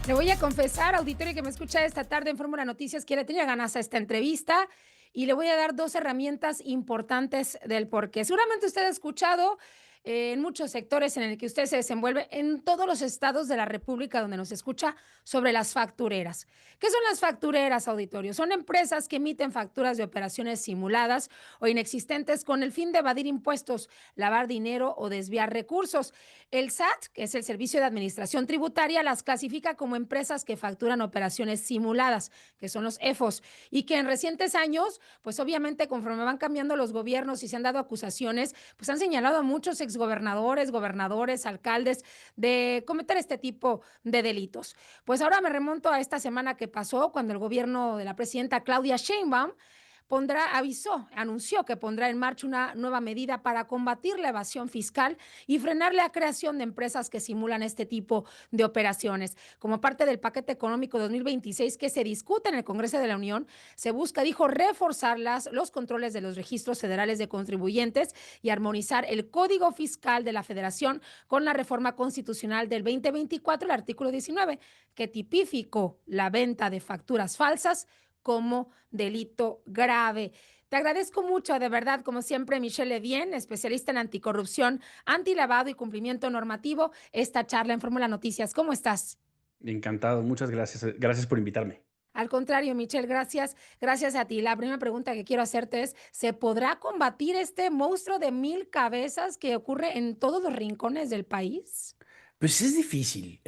Le voy a confesar, auditorio que me escucha esta tarde en Fórmula Noticias, que le tenía ganas a esta entrevista y le voy a dar dos herramientas importantes del porqué. Seguramente usted ha escuchado en muchos sectores en el que usted se desenvuelve, en todos los estados de la República donde nos escucha, sobre las factureras. ¿Qué son las factureras, auditorio? Son empresas que emiten facturas de operaciones simuladas o inexistentes con el fin de evadir impuestos, lavar dinero o desviar recursos. El SAT, que es el Servicio de Administración Tributaria, las clasifica como empresas que facturan operaciones simuladas, que son los EFOS, y que en recientes años, pues obviamente conforme van cambiando los gobiernos y se han dado acusaciones, pues han señalado a muchos exgobernadores, gobernadores, alcaldes de cometer este tipo de delitos. Pues ahora me remonto a esta semana que pasó, cuando el gobierno de la presidenta Claudia Sheinbaum anunció que pondrá en marcha una nueva medida para combatir la evasión fiscal y frenar la creación de empresas que simulan este tipo de operaciones. Como parte del paquete económico 2026 que se discute en el Congreso de la Unión, se busca, dijo, reforzar los controles de los registros federales de contribuyentes y armonizar el Código Fiscal de la Federación con la reforma constitucional del 2024, el artículo 19, que tipificó la venta de facturas falsas como delito grave. Te agradezco mucho, de verdad, como siempre, Michelle Levien, especialista en anticorrupción, antilavado y cumplimiento normativo, esta charla en Fórmula Noticias. ¿Cómo estás? Encantado, muchas gracias. Gracias por invitarme. Al contrario, Michelle, gracias, gracias a ti. La primera pregunta que quiero hacerte es, ¿se podrá combatir este monstruo de mil cabezas que ocurre en todos los rincones del país? Pues es difícil.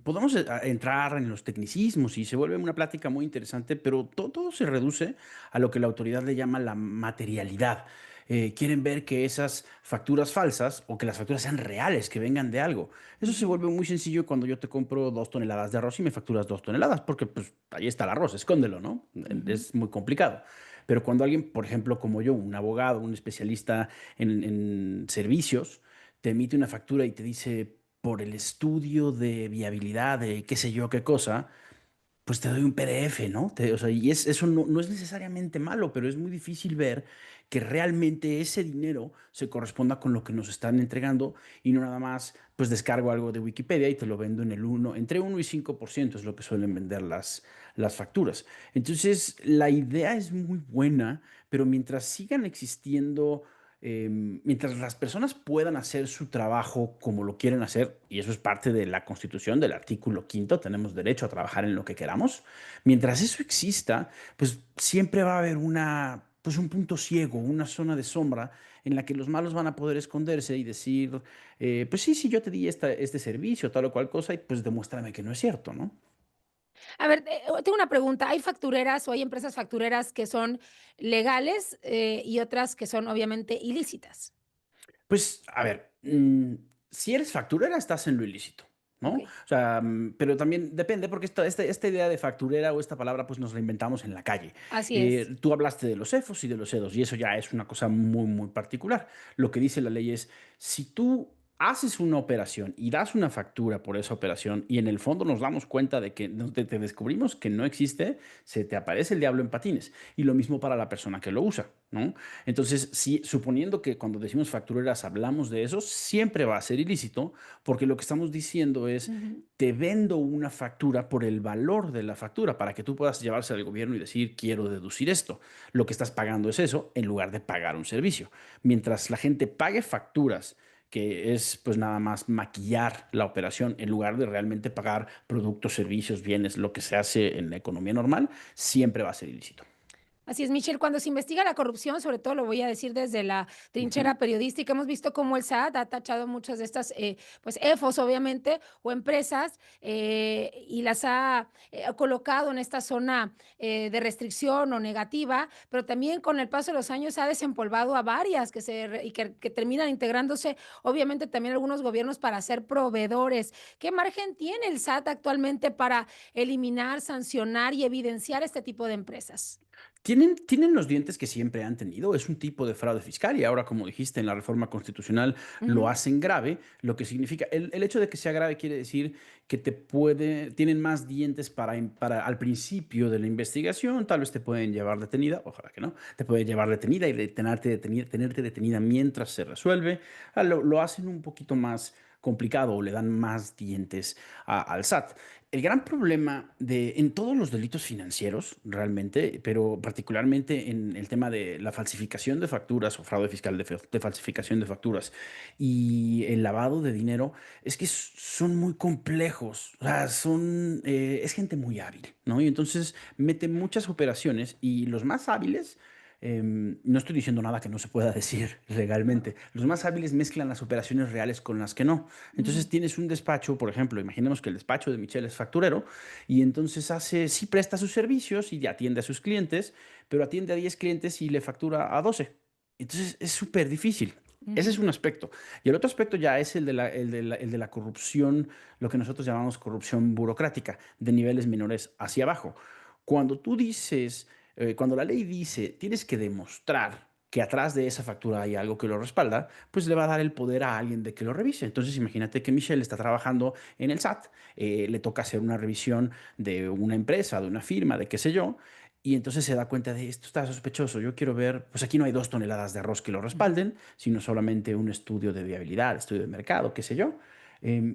Podemos entrar en los tecnicismos y se vuelve una plática muy interesante, pero todo se reduce a lo que la autoridad le llama la materialidad. Quieren ver que esas facturas falsas o que las facturas sean reales, que vengan de algo. Eso se Ujú. vuelve muy sencillo cuando yo te compro 2 toneladas de arroz y me facturas 2 toneladas, porque pues ahí está el arroz, escóndelo, ¿no? Ujú. Es muy complicado. Pero cuando alguien, por ejemplo, como yo, un abogado, un especialista en servicios, te emite una factura y te dice por el estudio de viabilidad de qué sé yo qué cosa, pues te doy un PDF, ¿no? O sea, y eso no es necesariamente malo, pero es muy difícil ver que realmente ese dinero se corresponda con lo que nos están entregando y no nada más, pues descargo algo de Wikipedia y te lo vendo en el entre 1 y 5% es lo que suelen vender las facturas. Entonces, la idea es muy buena, pero mientras sigan existiendo mientras las personas puedan hacer su trabajo como lo quieren hacer, y eso es parte de la Constitución, del artículo quinto, tenemos derecho a trabajar en lo que queramos, mientras eso exista, pues siempre va a haber pues un punto ciego, una zona de sombra en la que los malos van a poder esconderse y decir, pues sí, sí, yo te di este servicio, tal o cual cosa, y pues demuéstrame que no es cierto, ¿no? A ver, tengo una pregunta. ¿Hay factureras o hay empresas factureras que son legales y otras que son obviamente ilícitas? Pues, a ver, si eres facturera, estás en lo ilícito, ¿no? Ok, O sea, pero también depende, porque esta idea de facturera o esta palabra, pues nos la inventamos en la calle. así es. Tú hablaste de los EFOS y de los EDOS, y eso ya es una cosa muy, muy particular. Lo que dice la ley es, si tú haces una operación y das una factura por esa operación y en el fondo nos damos cuenta de que te descubrimos que no existe, se te aparece el diablo en patines. Y lo mismo para la persona que lo usa, ¿no? Entonces, si, suponiendo que cuando decimos factureras hablamos de eso, siempre va a ser ilícito, porque lo que estamos diciendo es, Ujú. te vendo una factura por el valor de la factura, para que tú puedas llevarse al gobierno y decir, quiero deducir esto. Lo que estás pagando es eso, en lugar de pagar un servicio. Mientras la gente pague facturas, que es pues nada más maquillar la operación en lugar de realmente pagar productos, servicios, bienes, lo que se hace en la economía normal, siempre va a ser ilícito. Así es, Michelle. Cuando se investiga la corrupción, sobre todo lo voy a decir desde la Ujú. trinchera periodística, hemos visto cómo el SAT ha tachado muchas de estas, pues, EFOS, obviamente, o empresas, y las ha colocado en esta zona de restricción o negativa, pero también con el paso de los años ha desempolvado a varias que terminan integrándose, obviamente, también algunos gobiernos para ser proveedores. ¿Qué margen tiene el SAT actualmente para eliminar, sancionar y evidenciar este tipo de empresas? Tienen los dientes que siempre han tenido, es un tipo de fraude fiscal y ahora, como dijiste, en la reforma constitucional lo Ujú. hacen grave, lo que significa, el hecho de que sea grave quiere decir que tienen más dientes para al principio de la investigación, tal vez te pueden llevar detenida, ojalá que no, te pueden llevar detenida y tenerte detenida mientras se resuelve. Lo hacen un poquito más complicado o le dan más dientes al SAT. El gran problema en todos los delitos financieros, realmente, pero particularmente en el tema de la falsificación de facturas o fraude fiscal de falsificación de facturas y el lavado de dinero, es que son muy complejos. O sea, es gente muy hábil, ¿no? Y entonces mete muchas operaciones y los más hábiles. No estoy diciendo nada que no se pueda decir legalmente. Los más hábiles mezclan las operaciones reales con las que no. Mm, Entonces tienes un despacho, por ejemplo, imaginemos que el despacho de Michelle es facturero y entonces sí presta sus servicios y atiende a sus clientes, pero atiende a 10 clientes y le factura a 12. Entonces es súper difícil. Ese es ujú. un aspecto. Y el otro aspecto ya es el de la corrupción, lo que nosotros llamamos corrupción burocrática, de niveles menores hacia abajo. Cuando tú dices, cuando la ley dice, tienes que demostrar que atrás de esa factura hay algo que lo respalda, pues le va a dar el poder a alguien de que lo revise. Entonces imagínate que Michelle está trabajando en el SAT, le toca hacer una revisión de una empresa, de una firma, de qué sé yo, y entonces se da cuenta de esto está sospechoso, yo quiero ver, pues aquí no hay 2 toneladas de arroz que lo respalden, sino solamente un estudio de viabilidad, estudio de mercado, qué sé yo.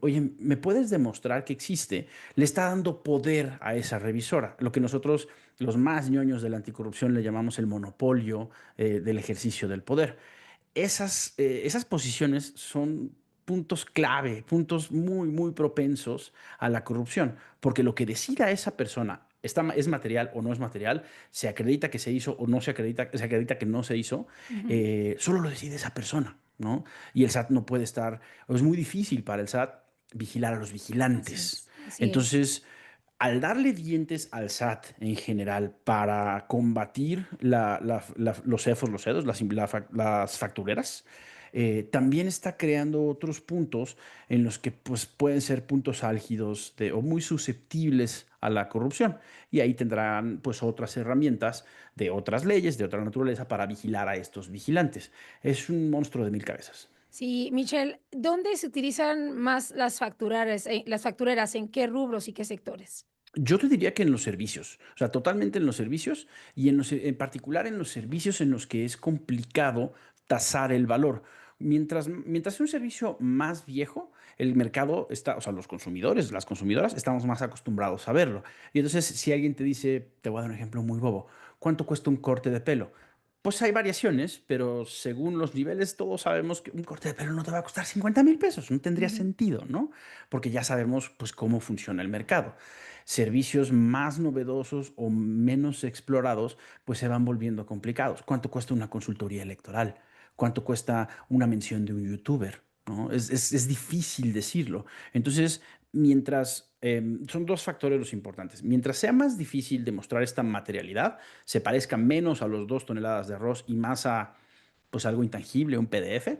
Oye, ¿me puedes demostrar que existe? Le está dando poder a esa revisora, lo que nosotros, los más ñoños de la anticorrupción, le llamamos el monopolio del ejercicio del poder. Esas posiciones son puntos clave, puntos muy, muy propensos a la corrupción, porque lo que decida esa persona es material o no es material, se acredita que se hizo o no se acredita que no se hizo, Ujú. solo lo decide esa persona, ¿no? Y el SAT no puede estar, es muy difícil para el SAT vigilar a los Así vigilantes. es, así es. Entonces, al darle dientes al SAT en general para combatir los CEFOS, los CEDOS, las factureras, también está creando otros puntos en los que pues, pueden ser puntos álgidos o muy susceptibles a la corrupción. Y ahí tendrán pues otras herramientas de otras leyes, de otra naturaleza, para vigilar a estos vigilantes. Es un monstruo de 1000 cabezas. Sí, Michelle, ¿dónde se utilizan más las factureras, en qué rubros y qué sectores? Yo te diría que en los servicios, o sea, totalmente en los servicios y en particular en los servicios en los que es complicado tasar el valor. Mientras sea un servicio más viejo, el mercado está, o sea, los consumidores, las consumidoras, estamos más acostumbrados a verlo. Y entonces, si alguien te dice, te voy a dar un ejemplo muy bobo, ¿cuánto cuesta un corte de pelo? Pues hay variaciones, pero según los niveles, todos sabemos que un corte de pelo no te va a costar 50,000 pesos, no tendría Ujú. sentido, ¿no? Porque ya sabemos, pues, cómo funciona el mercado. Servicios más novedosos o menos explorados, pues se van volviendo complicados. ¿Cuánto cuesta una consultoría electoral? ¿Cuánto cuesta una mención de un youtuber? ¿No? Es difícil decirlo. Entonces, son dos factores los importantes. Mientras sea más difícil demostrar esta materialidad, se parezca menos a los 2 toneladas de arroz y más a pues algo intangible, un PDF,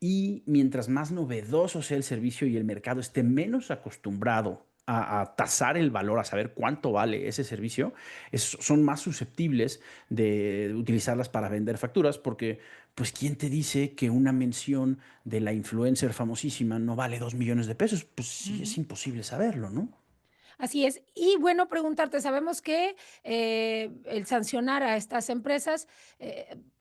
y mientras más novedoso sea el servicio y el mercado esté menos acostumbrado a tasar el valor, a saber cuánto vale ese servicio, son más susceptibles de utilizarlas para vender facturas, porque, pues, ¿quién te dice que una mención de la influencer famosísima no vale 2 millones de pesos? Pues sí, es Ujú. imposible saberlo, ¿no? Así es. Y bueno, preguntarte, sabemos que el sancionar a estas empresas,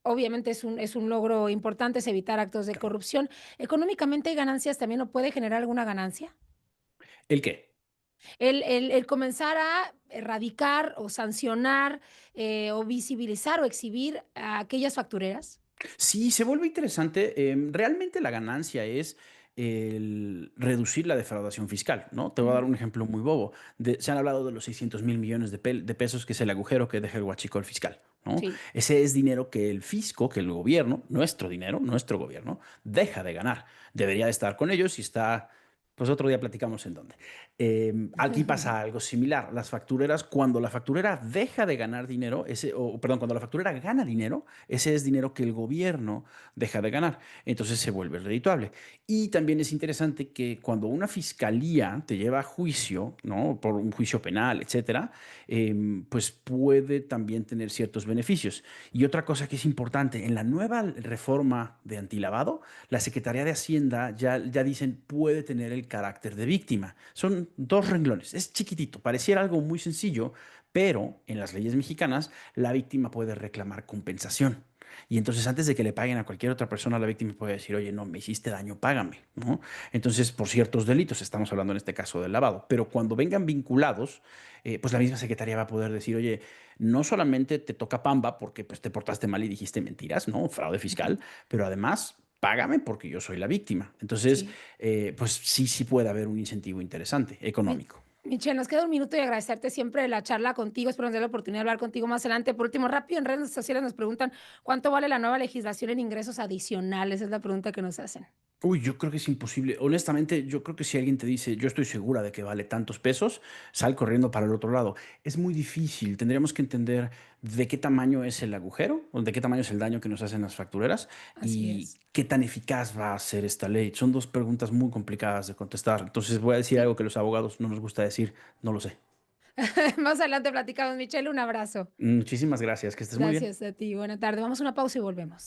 obviamente es un logro importante, es evitar actos de Claro. corrupción. ¿Económicamente hay ganancias también o puede generar alguna ganancia? ¿El qué? El comenzar a erradicar o sancionar, o visibilizar o exhibir a aquellas factureras. Sí, se vuelve interesante. Realmente la ganancia es el reducir la defraudación fiscal, ¿no? Te voy a dar Ujú. un ejemplo muy bobo. Se han hablado de los 600,000 millones de pesos, que es el agujero que deja el huachicol fiscal, ¿no? Sí. Ese es dinero que el fisco, que el gobierno, nuestro dinero, nuestro gobierno, deja de ganar. Debería de estar con ellos y está, pues otro día platicamos en dónde. Aquí pasa algo similar. Las factureras, cuando la facturera deja de ganar dinero, perdón, cuando la facturera gana dinero, ese es dinero que el gobierno deja de ganar. Entonces se vuelve redituable. Y también es interesante que cuando una fiscalía te lleva a juicio, ¿no? Por un juicio penal, etcétera, pues puede también tener ciertos beneficios. Y otra cosa que es importante, en la nueva reforma de antilavado, la Secretaría de Hacienda ya dicen puede tener el carácter de víctima. Son 2 renglones, es chiquitito, pareciera algo muy sencillo, pero en las leyes mexicanas la víctima puede reclamar compensación. Y entonces, antes de que le paguen a cualquier otra persona, la víctima puede decir, oye, no, me hiciste daño, págame, ¿no? Entonces, por ciertos delitos, estamos hablando en este caso del lavado, pero cuando vengan vinculados, pues la misma secretaría va a poder decir, oye, no solamente te toca pamba porque pues, te portaste mal y dijiste mentiras, ¿no? Fraude Ujú. fiscal, pero además págame porque yo soy la víctima. Entonces, Sí. pues sí, sí puede haber un incentivo interesante, Mi económico. Michelle, nos queda un minuto y agradecerte siempre la charla contigo. Espero nos dé la oportunidad de hablar contigo más adelante. Por último, rápido, en redes sociales nos preguntan, ¿cuánto vale la nueva legislación en ingresos adicionales? Es la pregunta que nos hacen. Uy, yo creo que es imposible. Honestamente, yo creo que si alguien te dice, yo estoy segura de que vale tantos pesos, sal corriendo para el otro lado. Es muy difícil. Tendríamos que entender de qué tamaño es el agujero, o de qué tamaño es el daño que nos hacen las factureras Así y es. qué tan eficaz va a ser esta ley. Son dos preguntas muy complicadas de contestar. Entonces voy a decir Sí. algo que los abogados no nos gusta decir, no lo sé. Más adelante platicamos, Michelle. Un abrazo. Muchísimas gracias, que estés muy bien. Gracias a ti. Buena tarde. Vamos a una pausa y volvemos.